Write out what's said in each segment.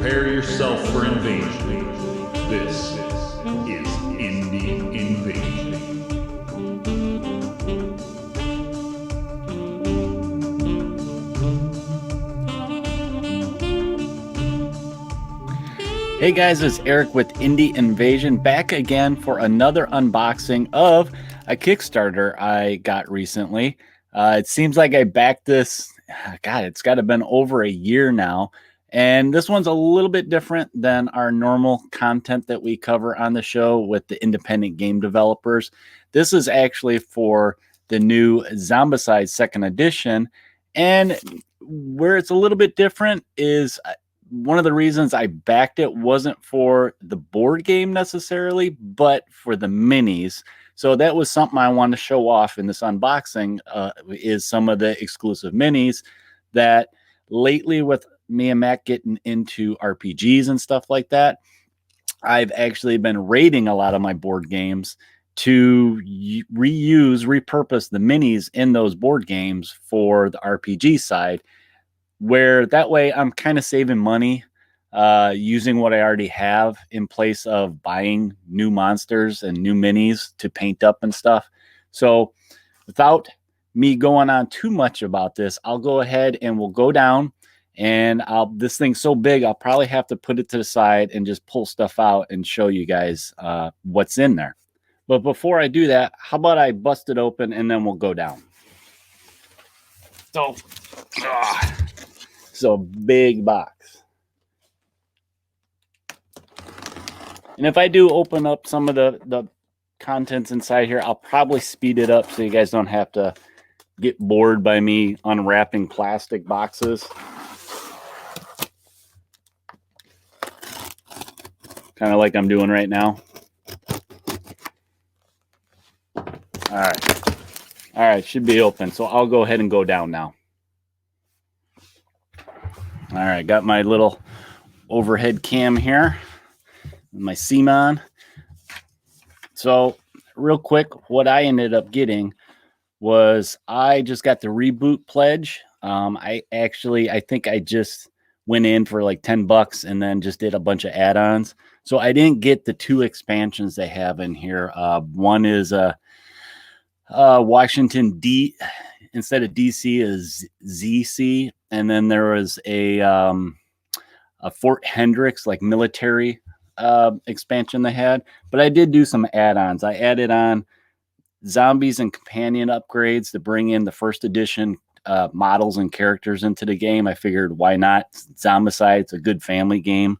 Prepare yourself for invasion. This is Indie Invasion. Hey guys, it's Eric with Indie Invasion, back again for another unboxing of a Kickstarter I got recently. It seems like I backed this, God, it's got to have been over a year now. And this one's a little bit different than our normal content that we cover on the show with the independent game developers. This is actually for the new Zombicide second edition. And where it's a little bit different is one of the reasons I backed it wasn't for the board game necessarily, but for the minis. So that was something I wanted to show off in this unboxing, is some of the exclusive minis that lately with me and Matt getting into RPGs and stuff like that, I've actually been raiding a lot of my board games to repurpose the minis in those board games for the RPG side, where that way I'm kind of saving money using what I already have in place of buying new monsters and new minis to paint up and stuff. So without me going on too much about this, I'll go ahead and we'll go down, and this thing's so big, I'll probably have to put it to the side and just pull stuff out and show you guys what's in there. But before I do that, how about I bust it open and then we'll go down. So big box. And if I do open up some of the contents inside here, I'll probably speed it up so you guys don't have to get bored by me unwrapping plastic boxes. Kind of like I'm doing right now. All right, should be open. So I'll go ahead and go down now. All right, got my little overhead cam here, my CMON. So real quick, what I ended up getting was I just got the Reboot pledge. I think I just went in for like $10 and then just did a bunch of add-ons. So I didn't get the two expansions they have in here. One is Washington D, instead of DC is ZC, and then there was a Fort Hendricks like military expansion they had. But I did do some add-ons. I added on zombies and companion upgrades to bring in the first edition models and characters into the game. I figured, why not? Zombicide, it's a good family game.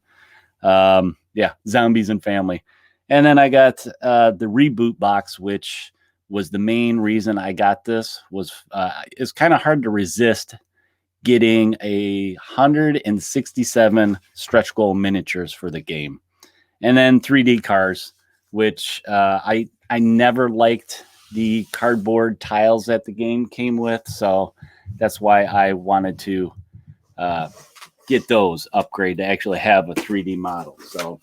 Yeah, zombies and family. And then I got the Reboot Box, which was the main reason I got this. It's kind of hard to resist getting 167 stretch goal miniatures for the game. And then 3D cars, which I never liked the cardboard tiles that the game came with. So that's why I wanted to get those upgrade to actually have a 3D model. So,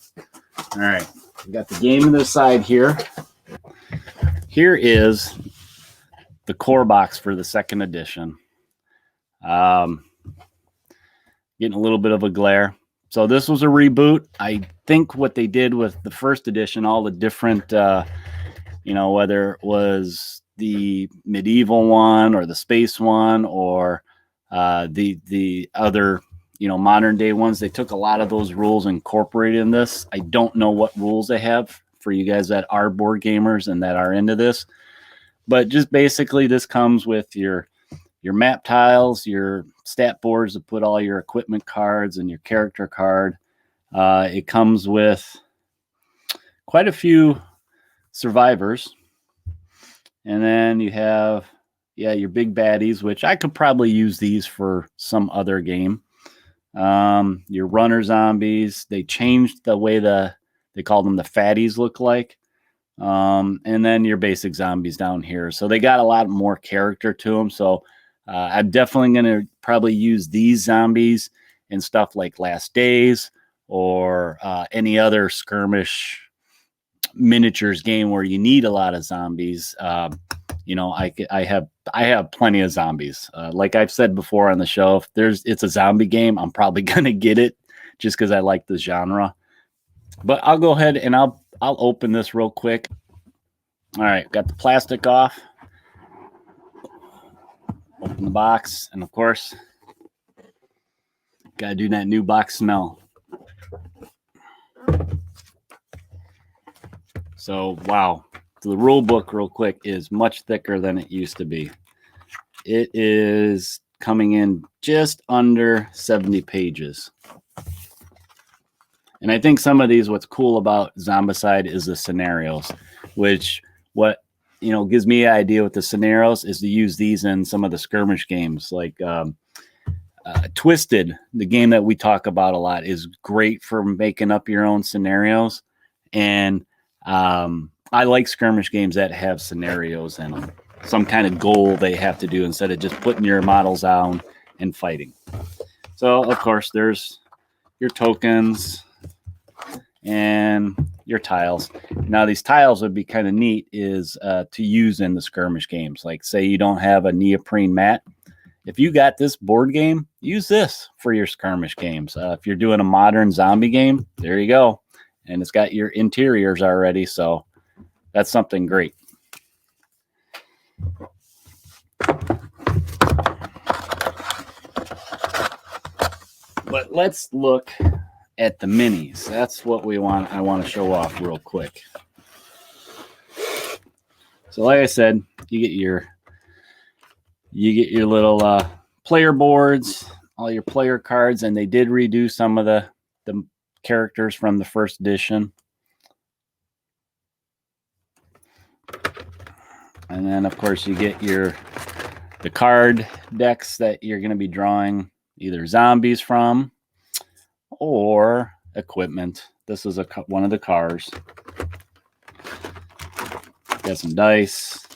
all right, we got the game on the side here. Here is the core box for the second edition. Getting a little bit of a glare. So this was a reboot. I think what they did with the first edition, all the different, whether it was the medieval one or the space one or the other, modern day ones, they took a lot of those rules and incorporated in this. I don't know what rules they have for you guys that are board gamers and that are into this, but just basically this comes with your map tiles, your stat boards to put all your equipment cards and your character card. It comes with quite a few survivors. And then you have, your big baddies, which I could probably use these for some other game. Your runner zombies, they changed the way they call them the fatties look like. And then your basic zombies down here. So they got a lot more character to them. So I'm definitely going to probably use these zombies in stuff like Last Days or any other skirmish miniatures game where you need a lot of zombies. I have plenty of zombies. Like I've said before on the show, if it's a zombie game, I'm probably going to get it just because I like the genre. But I'll go ahead and I'll open this real quick. All right, got the plastic off. Open the box, and of course, gotta do that new box smell. So, wow. So the rule book, real quick, is much thicker than it used to be. It is coming in just under 70 pages. And I think some of these, what's cool about Zombicide is the scenarios, which gives me an idea with the scenarios is to use these in some of the skirmish games. Like Twisted, the game that we talk about a lot, is great for making up your own scenarios. And I like skirmish games that have scenarios in them. Some kind of goal they have to do instead of just putting your models down and fighting. So, of course, there's your tokens and your tiles. Now, these tiles would be kind of neat is to use in the skirmish games. Like, say you don't have a neoprene mat. If you got this board game, use this for your skirmish games. If you're doing a modern zombie game, there you go. And it's got your interiors already, so that's something great. But let's look at the minis. That's what I want to show off real quick. So like I said, you get your little player boards, all your player cards, and they did redo some of the characters from the first edition. And then of course you get the card decks that you're going to be drawing either zombies from or equipment. This is one of the cars. Got some dice,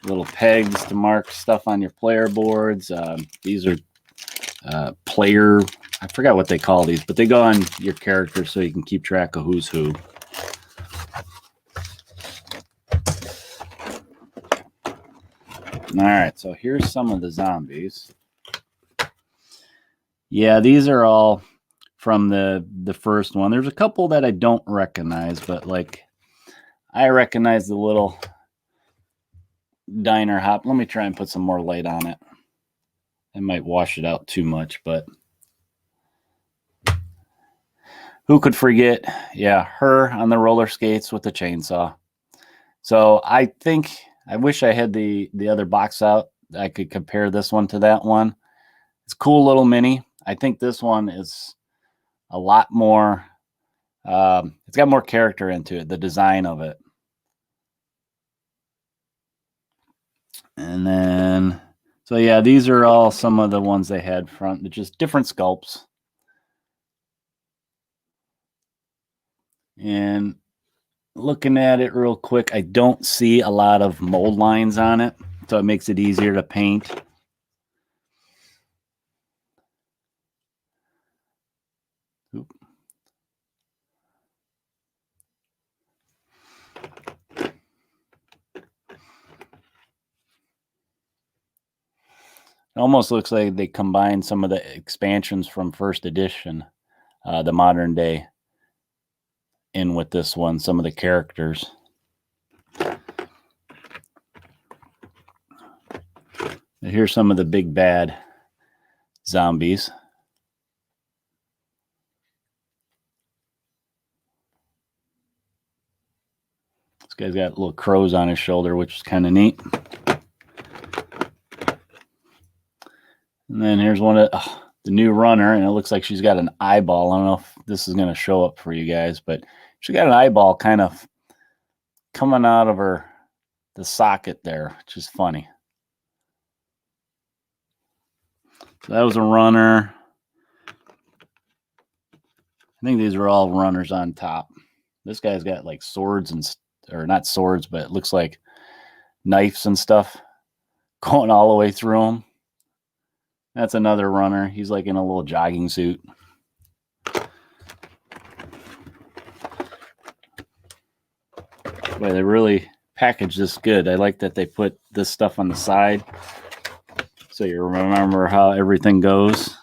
little pegs to mark stuff on your player boards. These are player, I forgot what they call these, but they go on your characters so you can keep track of who's who. All right, so here's some of the zombies. Yeah, these are all from the first one. There's a couple that I don't recognize, but like I recognize the little diner hop. Let me try and put some more light on it. It might wash it out too much, but who could forget? Yeah, her on the roller skates with the chainsaw. So I wish I had the other box out. I could compare this one to that one. It's a cool little mini. I think this one is a lot more, it's got more character into it, the design of it. And then, so yeah, these are all some of the ones they had front. They're just different sculpts. And looking at it real quick, I don't see a lot of mold lines on it, so it makes it easier to paint. Oop. It almost looks like they combined some of the expansions from first edition, the modern day, in with this one, some of the characters. And here's some of the big bad zombies. This guy's got little crows on his shoulder, which is kind of neat. And then here's one of the new runner, and it looks like she's got an eyeball. I don't know if this is going to show up for you guys, but she got an eyeball kind of coming out of the socket there, which is funny. So that was a runner. I think these are all runners on top. This guy's got like swords or not swords, but it looks like knives and stuff going all the way through them. That's another runner. He's like in a little jogging suit. Boy, they really packaged this good. I like that they put this stuff on the side so you remember how everything goes.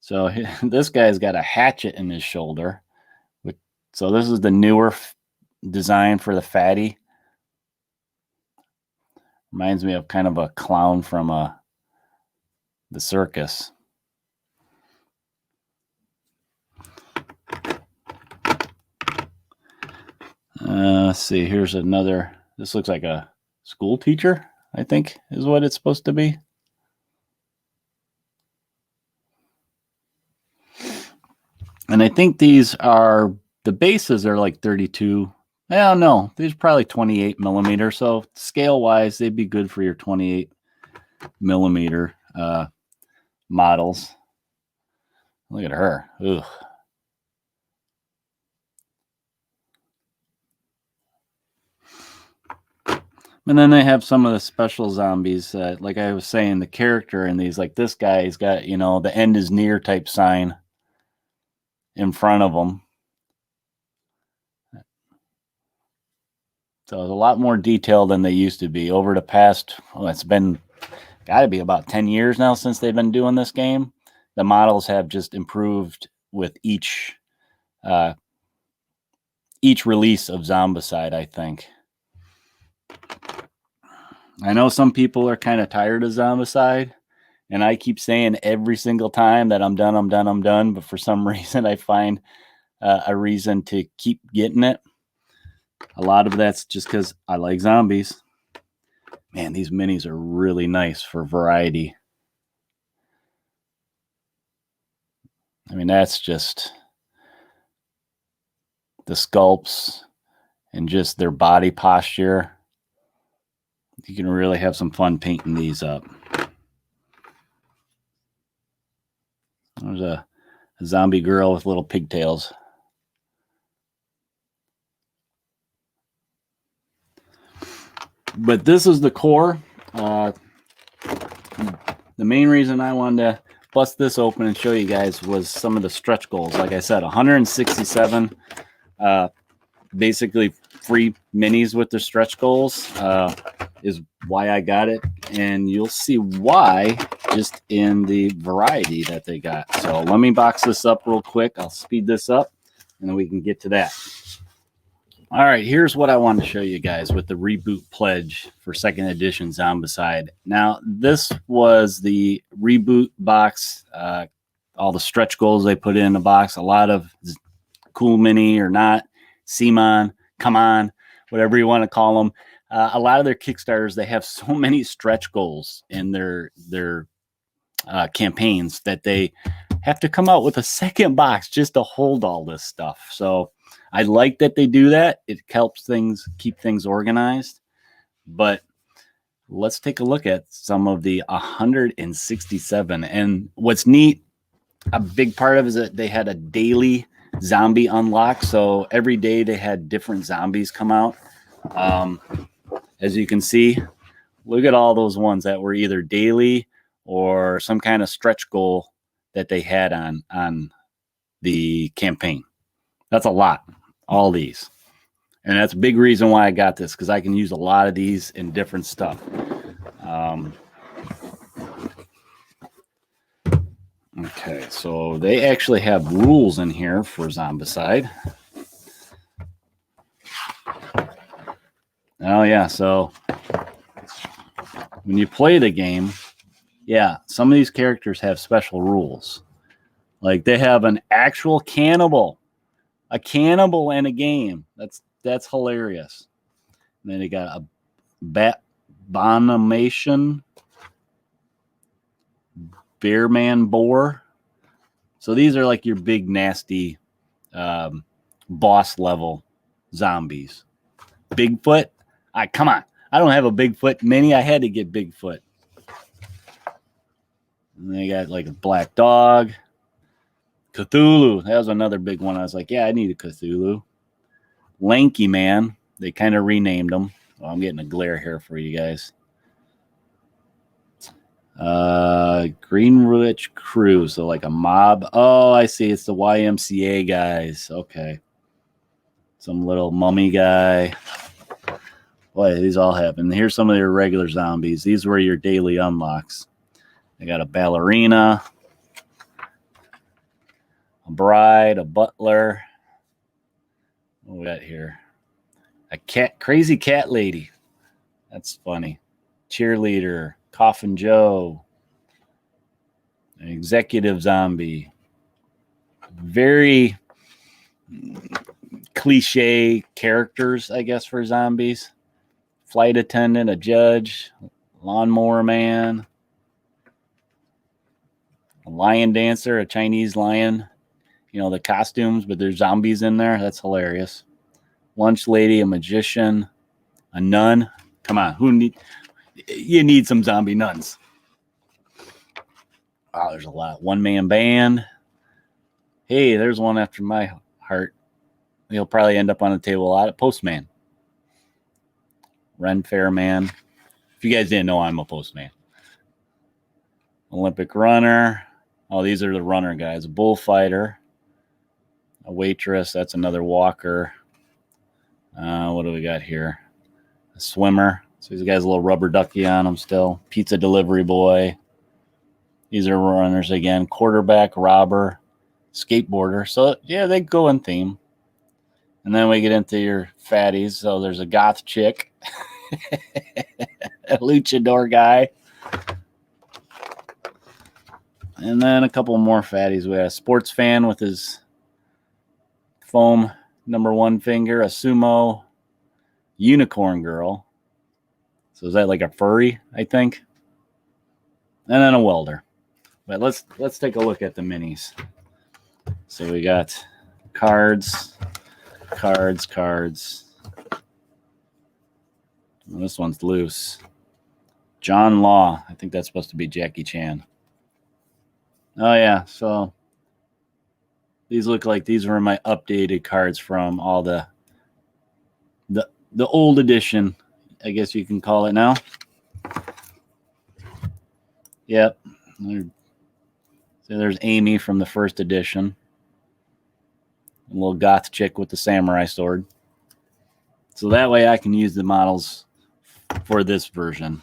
So this guy's got a hatchet in his shoulder. So this is the newer design for the fatty. Reminds me of kind of a clown from the circus. Let's see. Here's another. This looks like a school teacher, I think, is what it's supposed to be. And I think these are, the bases are like 32. I don't know. These are probably 28 millimeter. So scale wise, they'd be good for your 28 millimeter models. Look at her. Ugh. And then they have some of the special zombies. Like I was saying, the character in these, like this guy, he's got, you know, the end is near type sign in front of him. So it's a lot more detailed than they used to be over the past. Well, it's been got to be about 10 years now since they've been doing this game. The models have just improved with each release of Zombicide, I think. I know some people are kind of tired of Zombicide, and I keep saying every single time that I'm done, but for some reason I find a reason to keep getting it. A lot of that's just because I like zombies. Man, these minis are really nice for variety. I mean, that's just the sculpts and just their body posture. You can really have some fun painting these up. There's a zombie girl with little pigtails. But this is the core. The main reason I wanted to bust this open and show you guys was some of the stretch goals. Like I said, 167 basically free minis with the stretch goals is why I got it. And you'll see why just in the variety that they got. So let me box this up real quick. I'll speed this up and then we can get to that. All right, here's what I wanted to show you guys with the Reboot Pledge for 2nd edition Zombicide. Now, this was the Reboot Box, all the stretch goals they put in the box, a lot of Cool Mini or not, Simon, Come On, whatever you want to call them. A lot of their Kickstarters, they have so many stretch goals in their campaigns that they have to come out with a second box just to hold all this stuff. So I like that they do that. It helps things keep things organized. But let's take a look at some of the 167. And what's neat, a big part of it is that they had a daily zombie unlock. So every day they had different zombies come out. As you can see, look at all those ones that were either daily or some kind of stretch goal that they had on the campaign. That's a lot, all these. And that's a big reason why I got this, because I can use a lot of these in different stuff. Okay, so they actually have rules in here for Zombicide. Oh, yeah, so when you play the game, yeah, some of these characters have special rules. Like they have an actual cannibal. A cannibal in a game. That's hilarious. And then they got a Bonimation, Bearman Boar. So these are like your big nasty boss level zombies. Bigfoot. Come on. I don't have a Bigfoot mini. I had to get Bigfoot. And they got like a black dog. Cthulhu. That was another big one. I was like, yeah, I need a Cthulhu. Lanky Man. They kind of renamed them. Oh, I'm getting a glare here for you guys. Greenwich Crew. So like a mob. Oh, I see. It's the YMCA guys. Okay. Some little mummy guy. Boy, these all happen. Here's some of your regular zombies. These were your daily unlocks. They got a ballerina. a bride, a butler. What we got here? A crazy cat lady. That's funny. Cheerleader, Coffin Joe, an executive zombie. Very cliche characters, I guess, for zombies. Flight attendant, a judge, lawnmower man, a lion dancer, a Chinese lion. You know, the costumes, but there's zombies in there. That's hilarious. Lunch lady, a magician, a nun. Come on, you need some zombie nuns. Wow, there's a lot. One-man band. Hey, there's one after my heart. He'll probably end up on the table a lot. A postman. Ren Fairman. If you guys didn't know, I'm a postman. Olympic runner. Oh, these are the runner guys. A bullfighter. A waitress. That's another walker. What do we got here? A swimmer. So he's got his little rubber ducky on him still. Pizza delivery boy. These are runners again. Quarterback, robber, skateboarder. So, yeah, they go in theme. And then we get into your fatties. So there's a goth chick. A luchador guy. And then a couple more fatties. We have a sports fan with his foam #1 finger. A sumo unicorn girl. So is that like a furry, I think? And then a welder. But let's take a look at the minis. So we got cards. Well, this one's loose. John Law. I think that's supposed to be Jackie Chan. Oh, yeah. So these look like these were my updated cards from all the old edition, I guess you can call it now. Yep. So there's Amy from the first edition. A little goth chick with the samurai sword. So that way I can use the models for this version.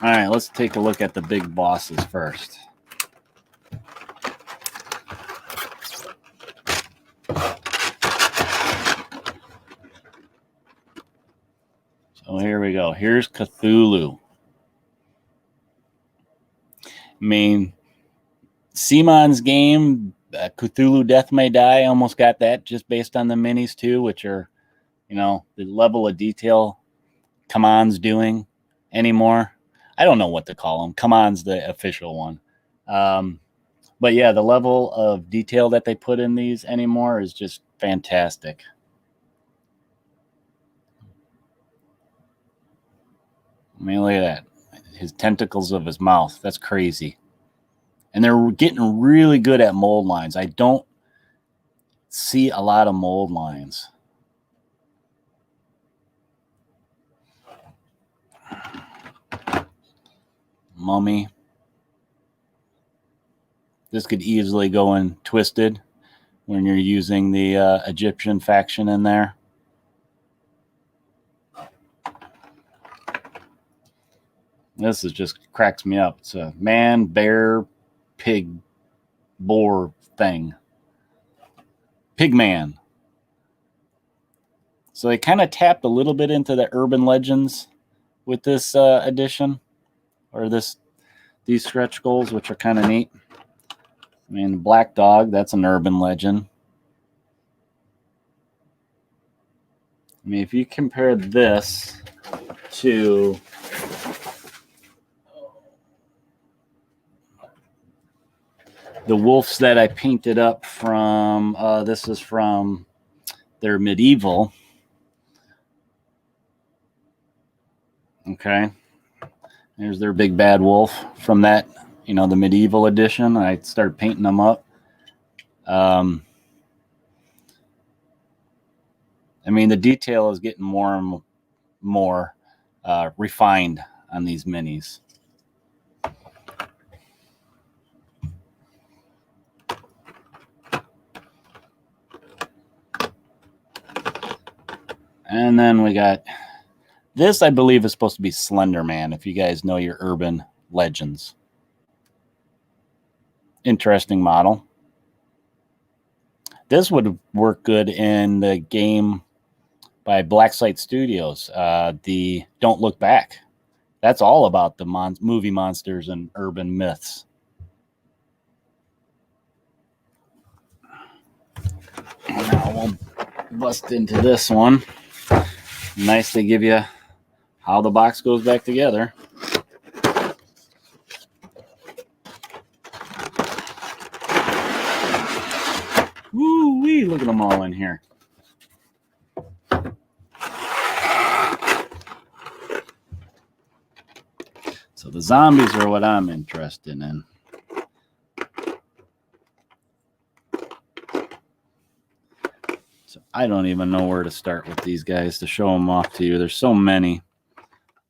All right, let's take a look at the big bosses first. So here we go. Here's Cthulhu. I mean, Simon's game, Cthulhu Death May Die, almost got that just based on the minis too, which are, you know, the level of detail Kamon's doing anymore. I don't know what to call them. Kamon's the official one. But yeah, the level of detail that they put in these anymore is just fantastic. I mean, look at that. His tentacles of his mouth. That's crazy. And they're getting really good at mold lines. I don't see a lot of mold lines. Mummy. This could easily go in twisted when you're using the Egyptian faction in there. This is just cracks me up. It's a man, bear, pig, boar thing. Pigman. So they kind of tapped a little bit into the urban legends with this edition, or these stretch goals, which are kind of neat. I mean, Black Dog, that's an urban legend. I mean, if you compare this to the wolves that I painted up from, this is from their medieval. Okay. There's their big bad wolf from that, you know, the medieval edition. I started painting them up. I mean, the detail is getting more and more refined on these minis. And then we got this, I believe, is supposed to be Slender Man, if you guys know your urban legends. Interesting model. This would work good in the game by Blacksite Studios, the Don't Look Back. That's all about the movie monsters and urban myths. Now we'll bust into this one. Nice to give you how the box goes back together. Woo-wee, look at them all in here. So the zombies are what I'm interested in. So I don't even know where to start with these guys to show them off to you. There's so many.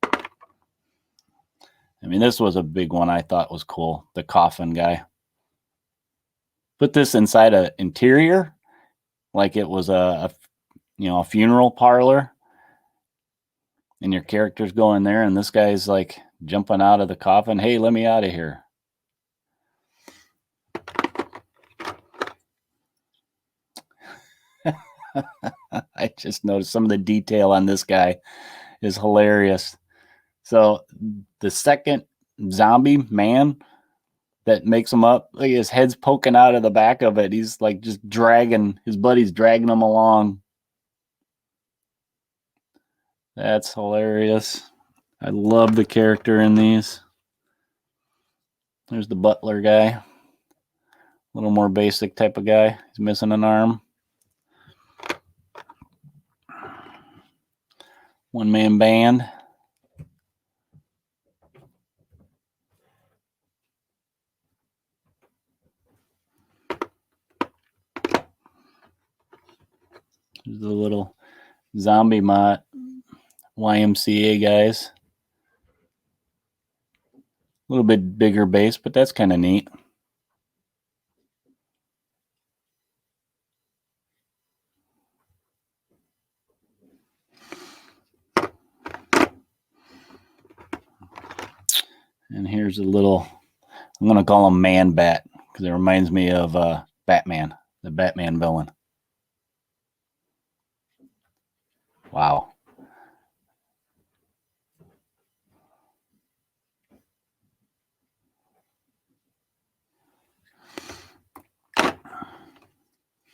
I mean, this was a big one I thought was cool. The Coffin guy. Put this inside an interior like it was a funeral parlor. And your characters go in there and this guy's like jumping out of the coffin. Hey, let me out of here. I just noticed some of the detail on this guy is hilarious. So the second zombie man that makes him up, like his head's poking out of the back of it. He's like just dragging, his buddy's dragging him along. That's hilarious. I love the character in these. There's the Butler guy. A little more basic type of guy. He's missing an arm. One-man band. There's the little zombie mod YMCA guys. A little bit bigger base, but that's kind of neat. And here's a little, I'm going to call him Man Bat because it reminds me of Batman, the Batman villain. Wow.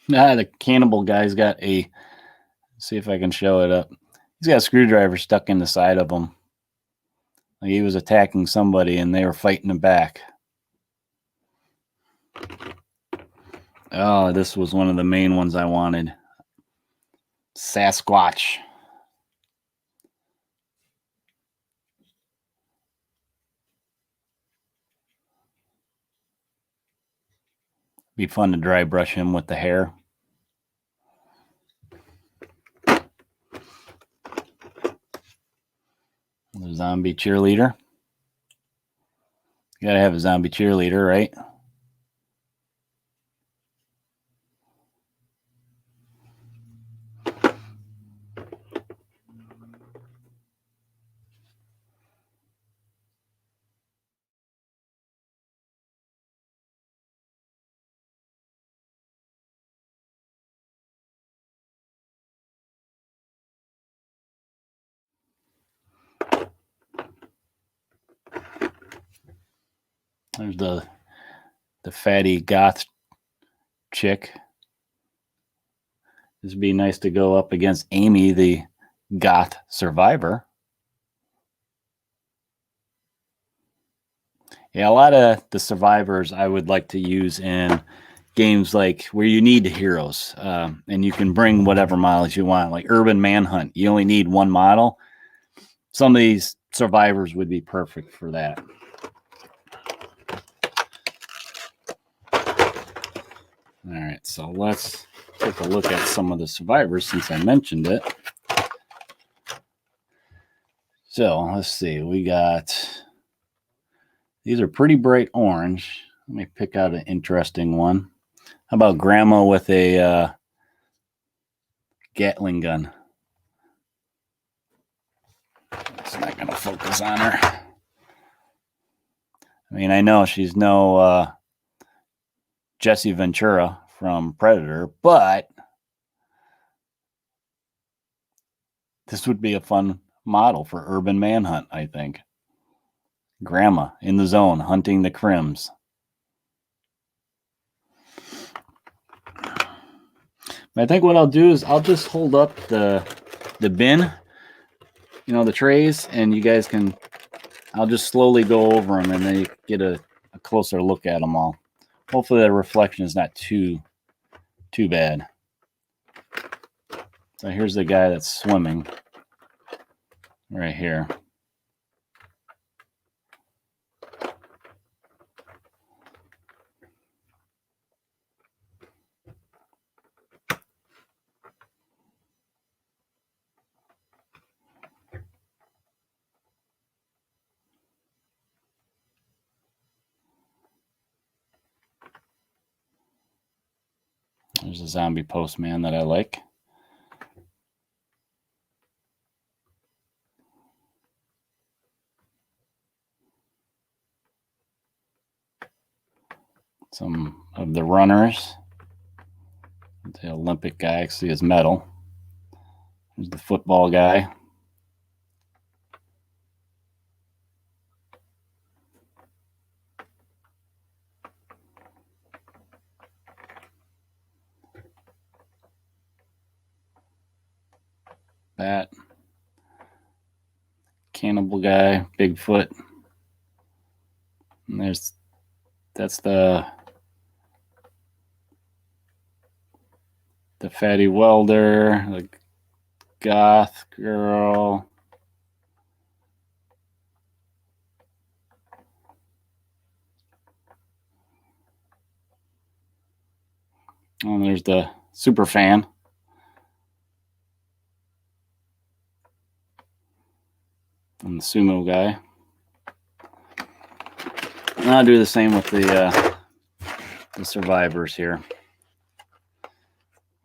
The cannibal guy's got a, see if I can show it up. He's got a screwdriver stuck in the side of him. Like he was attacking somebody and they were fighting him back. Oh, this was one of the main ones I wanted. Sasquatch. Be fun to dry brush him with the hair. The zombie cheerleader. You gotta have a zombie cheerleader, right? There's the fatty goth chick. This would be nice to go up against Amy, the goth survivor. Yeah, a lot of the survivors I would like to use in games like where you need heroes, and you can bring whatever models you want, like Urban Manhunt. You only need one model. Some of these survivors would be perfect for that. All right, so let's take a look at some of the survivors since I mentioned it. So let's see, we got, these are pretty bright orange. Let me pick out an interesting one. How about Grandma with a Gatling gun? It's not going to focus on her. I mean, I know she's no Jesse Ventura from Predator, but this would be a fun model for Urban Manhunt, I think. Grandma in the zone hunting the crims. I think what I'll do is I'll just hold up the bin, the trays, and you guys can, I'll just slowly go over them and then you get a closer look at them all. Hopefully the reflection is not too bad. So here's the guy that's swimming right here. There's a zombie postman that I like. Some of the runners. The Olympic guy, actually his medal. There's the football guy. Bat. Cannibal guy, Bigfoot. And that's the fatty welder, the goth girl. And there's the super fan. And the sumo guy. And I'll do the same with the survivors here.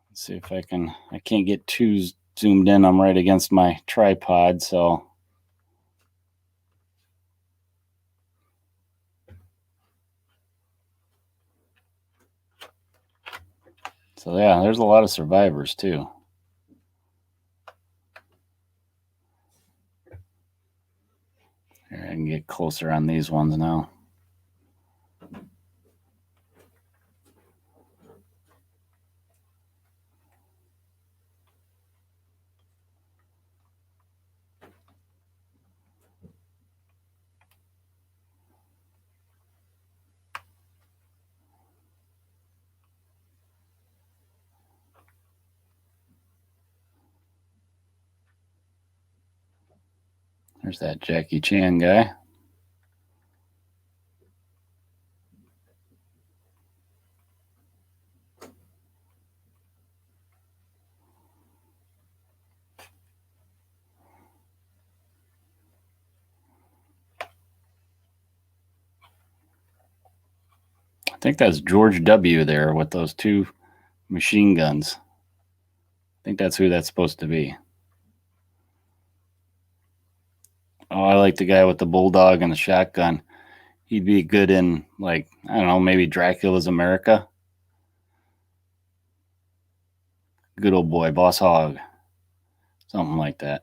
Let's see if I can't get too zoomed in. I'm right against my tripod, so. So yeah, there's a lot of survivors too. Here, I can get closer on these ones now. There's that Jackie Chan guy. I think that's George W. there with those two machine guns. I think that's who that's supposed to be. Oh, I like the guy with the bulldog and the shotgun. He'd be good in, like, I don't know, maybe Dracula's America. Good old boy, Boss Hogg. Something like that.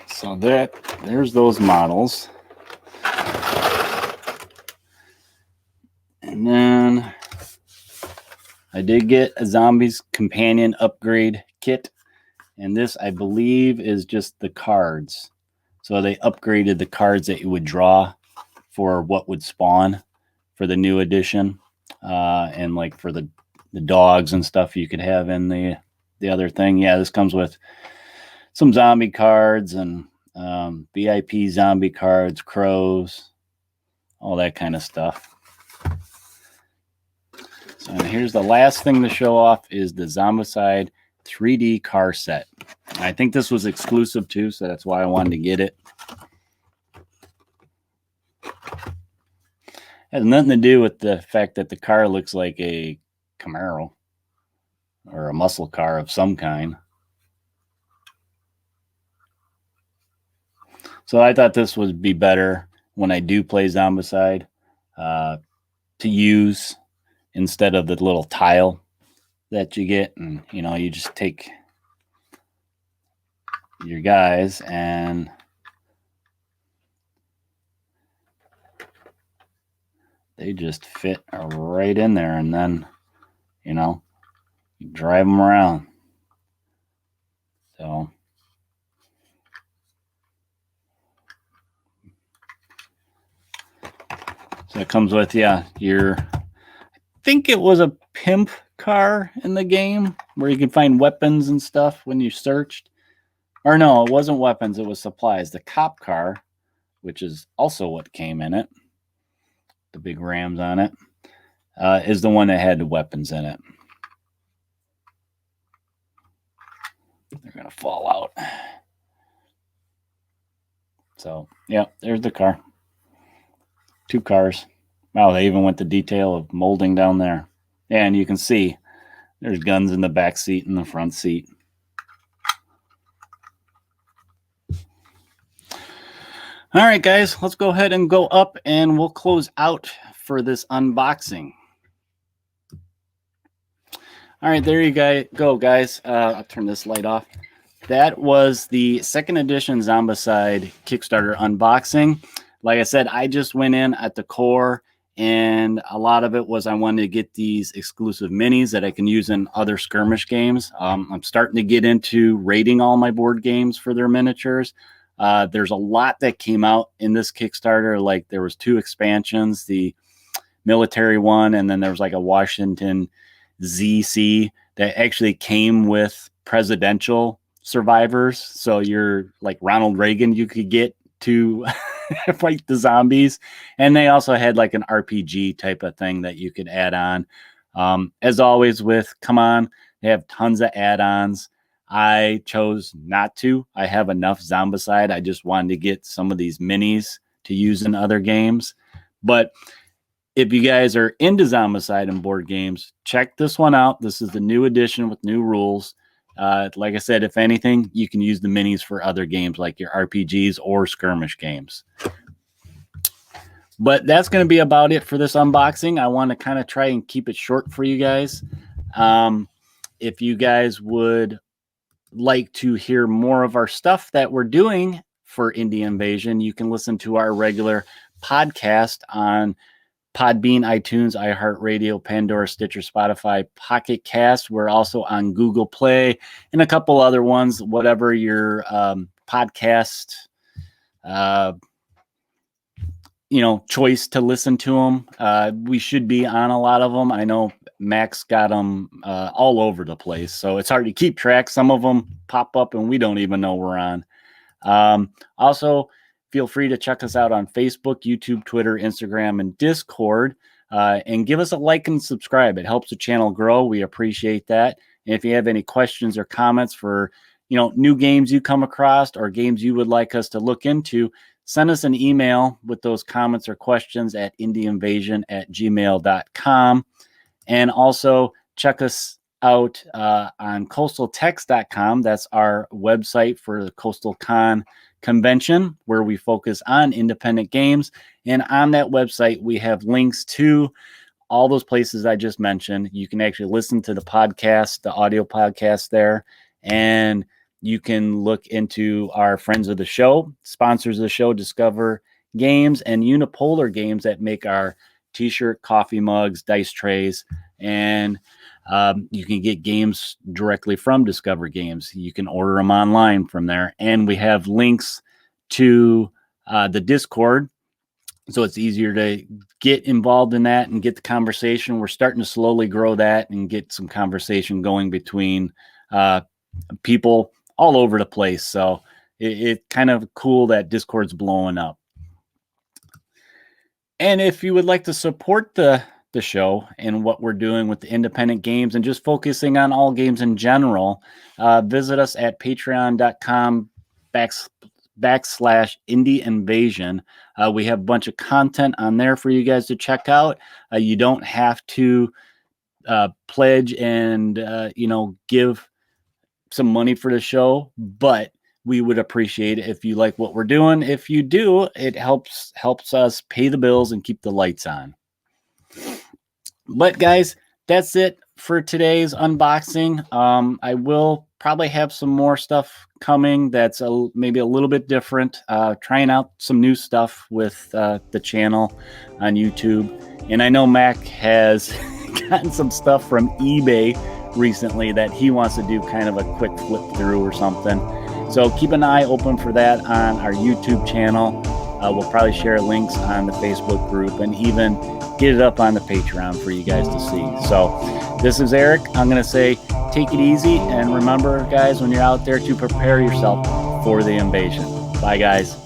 So there's those models. And then I did get a Zombies Companion upgrade kit. And this, I believe, is just the cards. So they upgraded the cards that you would draw for what would spawn for the new edition. And like for the dogs and stuff you could have in the other thing. Yeah, this comes with some zombie cards and VIP zombie cards, crows, all that kind of stuff. So here's the last thing to show off is the Zombicide 3D car set. I think this was exclusive too, so that's why I wanted to get it. Has nothing to do with the fact that the car looks like a Camaro or a muscle car of some kind. So I thought this would be better when I do play Zombicide to use instead of the little tile that you get. And, you know, you just take your guys and they just fit right in there. And then, you know, you drive them around. So it comes with, yeah, I think it was a pimp car in the game where you could find weapons and stuff when you searched. Or no, it wasn't weapons, it was supplies. The cop car, which is also what came in it, the big rams on it, is the one that had the weapons in it. They're going to fall out. So, yeah, there's the car. 2 cars. Wow, they even went to detail of molding down there. And you can see there's guns in the back seat and the front seat. All right, guys, let's go ahead and go up and we'll close out for this unboxing. All right, there you go, guys. I'll turn this light off. That was the 2nd edition Zombicide Kickstarter unboxing. Like I said, I just went in at the core, and a lot of it was I wanted to get these exclusive minis that I can use in other skirmish games. I'm starting to get into rating all my board games for their miniatures. There's a lot that came out in this Kickstarter. Like there was 2 expansions, the military one, and then there was like a Washington ZC that actually came with presidential survivors. So you're like Ronald Reagan, you could get to fight the zombies. And they also had like an RPG type of thing that you could add on. As always with Come On, they have tons of add-ons. I chose not to. I have enough Zombicide. I just wanted to get some of these minis to use in other games. But if you guys are into Zombicide and board games, check this one out. This is the new edition with new rules. Like I said, if anything, you can use the minis for other games like your RPGs or skirmish games. But that's going to be about it for this unboxing. I want to kind of try and keep it short for you guys. If you guys would like to hear more of our stuff that we're doing for Indie Invasion, you can listen to our regular podcast on Podbean, iTunes, iHeartRadio, Pandora, Stitcher, Spotify, Pocket Cast. We're also on Google Play and a couple other ones, whatever your podcast choice to listen to them. We should be on a lot of them. I know Max got them all over the place, so it's hard to keep track. Some of them pop up and we don't even know we're on. Also, feel free to check us out on Facebook, YouTube, Twitter, Instagram, and Discord, and give us a like and subscribe. It helps the channel grow. We appreciate that. And if you have any questions or comments for, new games you come across or games you would like us to look into, send us an email with those comments or questions at indieinvasion@gmail.com. And also check us out on coastaltext.com. That's our website for the Coastal Con convention, where we focus on independent games. And on that website, we have links to all those places I just mentioned. You can actually listen to the podcast, the audio podcast there, and you can look into our friends of the show, sponsors of the show, Discover Games and Unipolar Games, that make our t-shirt, coffee mugs, dice trays, and you can get games directly from Discover Games. You can order them online from there. And we have links to the Discord, so it's easier to get involved in that and get the conversation. We're starting to slowly grow that and get some conversation going between people all over the place. So it's kind of cool that Discord's blowing up. And if you would like to support the show and what we're doing with the independent games and just focusing on all games in general, visit us at patreon.com/Indie Invasion. We have a bunch of content on there for you guys to check out. You don't have to pledge and give some money for the show, but we would appreciate it if you like what we're doing. If you do, it helps us pay the bills and keep the lights on. But guys, that's it for today's unboxing. I will probably have some more stuff coming that's maybe a little bit different, trying out some new stuff with the channel on YouTube. And I know Mac has gotten some stuff from eBay recently that he wants to do kind of a quick flip through or something. So keep an eye open for that on our YouTube channel. We'll probably share links on the Facebook group and even get it up on the Patreon for you guys to see. So this is Eric. I'm going to say take it easy. And remember, guys, when you're out there, to prepare yourself for the invasion. Bye, guys.